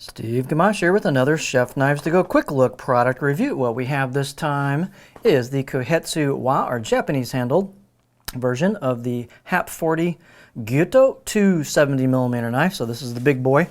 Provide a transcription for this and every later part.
Steve Gamache here with another Chef Knives to Go quick look product review. What we have this time is the Kohetsu wa, or Japanese handled version of the HAP40 Gyuto 270mm knife. So this is the big boy.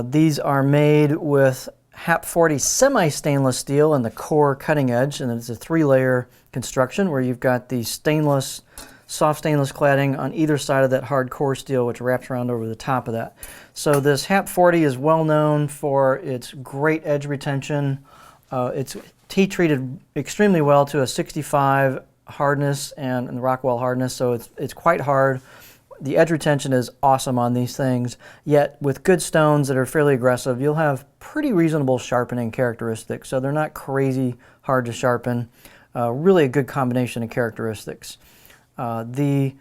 These are made with HAP40 semi-stainless steel and the core cutting edge, and it's a 3-layer construction where you've got the stainless, soft stainless cladding on either side of that hard core steel, which wraps around over the top of that. So this HAP40 is well known for its great edge retention. It's heat treated extremely well to a 65 hardness and Rockwell hardness, so it's quite hard. The edge retention is awesome on these things, yet with good stones that are fairly aggressive, you'll have pretty reasonable sharpening characteristics. So they're not crazy hard to sharpen. Really a good combination of characteristics. The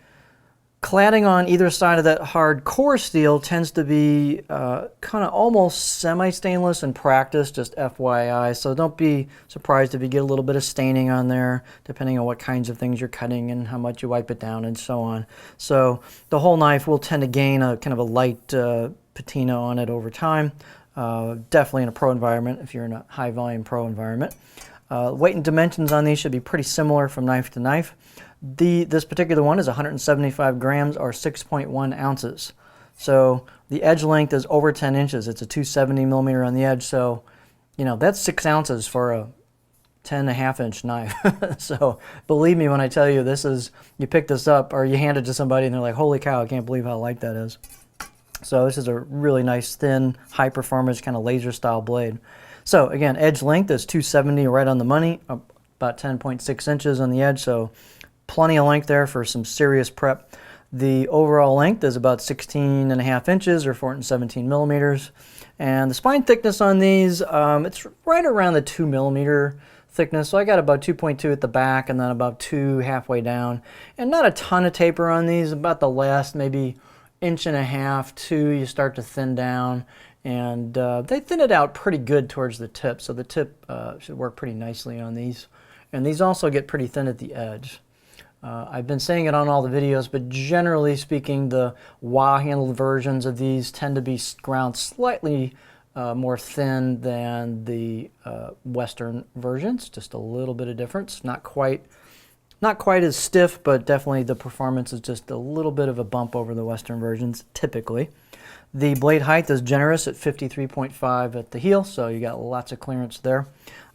cladding on either side of that hard core steel tends to be kind of almost semi-stainless in practice, just FYI. So don't be surprised if you get a little bit of staining on there, depending on what kinds of things you're cutting and how much you wipe it down and so on. So the whole knife will tend to gain a kind of a light patina on it over time. Definitely in a pro environment, if you're in a high volume pro environment. Weight and dimensions on these should be pretty similar from knife to knife. This particular one is 175 grams or 6.1 ounces. So the edge length is over 10 inches. It's a 270mm on the edge. So, you know, that's 6 ounces for a 10.5-inch knife. So believe me when I tell you, this is, you pick this up or you hand it to somebody and they're like, holy cow, I can't believe how light that is. So this is a really nice, thin, high performance kind of laser style blade. So again, edge length is 270, right on the money, about 10.6 inches on the edge. So plenty of length there for some serious prep. The overall length is about 16.5 inches or 417 millimeters. And the spine thickness on these, it's right around the 2mm thickness. So I got about 2.2 at the back and then about 2 halfway down. And not a ton of taper on these, about the last maybe 1.5 to 2 you start to thin down. And they thin it out pretty good towards the tip. So the tip should work pretty nicely on these. And these also get pretty thin at the edge. I've been saying it on all the videos, but generally speaking, the wah-handled versions of these tend to be ground slightly more thin than the Western versions. Just a little bit of difference. Not quite as stiff, but definitely the performance is just a little bit of a bump over the Western versions, typically. The blade height is generous at 53.5 at the heel, so you got lots of clearance there.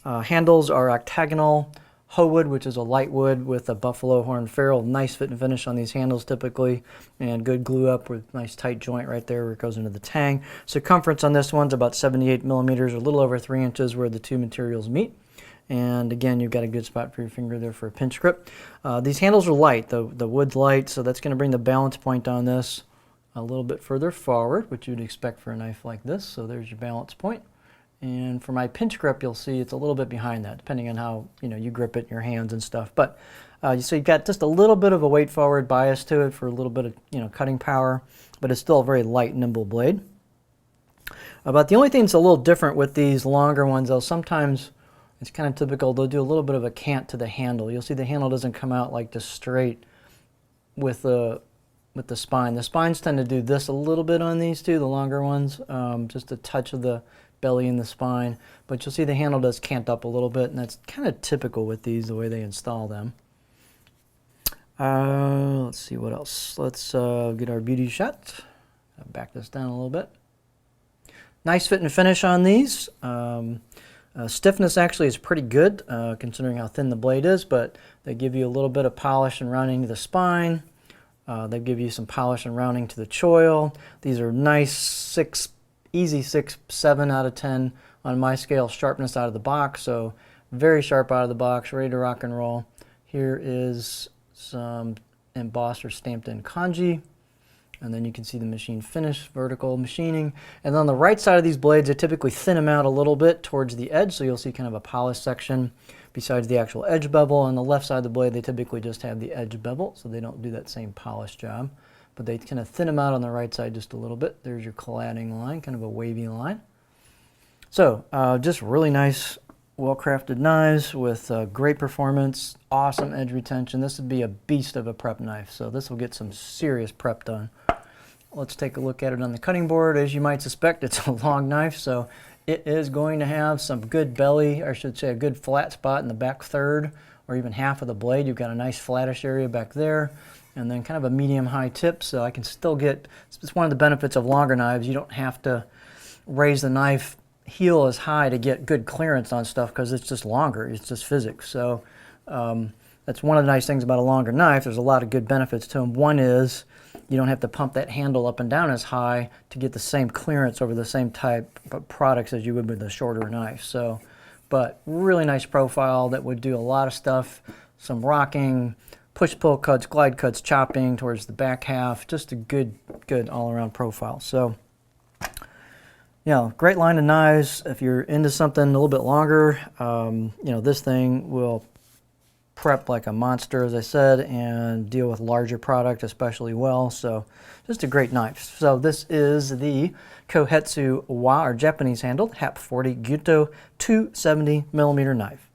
Handles are octagonal hoe wood, which is a light wood with a buffalo horn ferrule. Nice fit and finish on these handles typically, and good glue up with nice tight joint right there where it goes into the tang. Circumference on this one's about 78 millimeters, or a little over 3 inches where the two materials meet. And again, you've got a good spot for your finger there for a pinch grip. These handles are light, the wood's light, so that's going to bring the balance point on this a little bit further forward, which you'd expect for a knife like this. So there's your balance point. And for my pinch grip, you'll see it's a little bit behind that, depending on how you grip it in your hands and stuff. But so you've got just a little bit of a weight forward bias to it for a little bit of cutting power, but it's still a very light, nimble blade. But the only thing that's a little different with these longer ones, though, sometimes it's kind of typical, they'll do a little bit of a cant to the handle. You'll see the handle doesn't come out like just straight with the spine. The spines tend to do this a little bit on these two, the longer ones, just a touch of the belly in the spine, but you'll see the handle does cant up a little bit, and that's kind of typical with these, the way they install them. Let's see what else. Let's get our beauty shot. Back this down a little bit. Nice fit and finish on these. Stiffness actually is pretty good considering how thin the blade is, but they give you a little bit of polish and rounding to the spine. They give you some polish and rounding to the choil. These are nice easy 6, 7 out of 10 on my scale sharpness out of the box, so very sharp out of the box, ready to rock and roll. Here is some embossed or stamped in kanji, and then you can see the machine finish, vertical machining. And on the right side of these blades, they typically thin them out a little bit towards the edge, so you'll see kind of a polished section besides the actual edge bevel. On the left side of the blade, they typically just have the edge bevel, so they don't do that same polish job. But they kind of thin them out on the right side just a little bit. There's your cladding line, kind of a wavy line. So just really nice, well-crafted knives with great performance, awesome edge retention. This would be a beast of a prep knife, so this will get some serious prep done. let's take a look at it on the cutting board. As you might suspect, it's a long knife, so it is going to have some good belly, or I should say a good flat spot in the back third or even half of the blade. You've got a nice flattish area back there, and then kind of a medium-high tip, so I can still get, it's one of the benefits of longer knives. You don't have to raise the knife heel as high to get good clearance on stuff because it's just longer. It's just physics. So that's one of the nice things about a longer knife. There's a lot of good benefits to them. One is you don't have to pump that handle up and down as high to get the same clearance over the same type of products as you would with a shorter knife. So, but really nice profile that would do a lot of stuff, some rocking, push-pull cuts, glide cuts, chopping towards the back half. Just a good all-around profile. So, yeah, great line of knives. If you're into something a little bit longer, you know, this thing will prep like a monster, as I said, and deal with larger product especially well. So just a great knife. So this is the Kohetsu wa, or Japanese handled HAP40 Gyuto 270mm knife.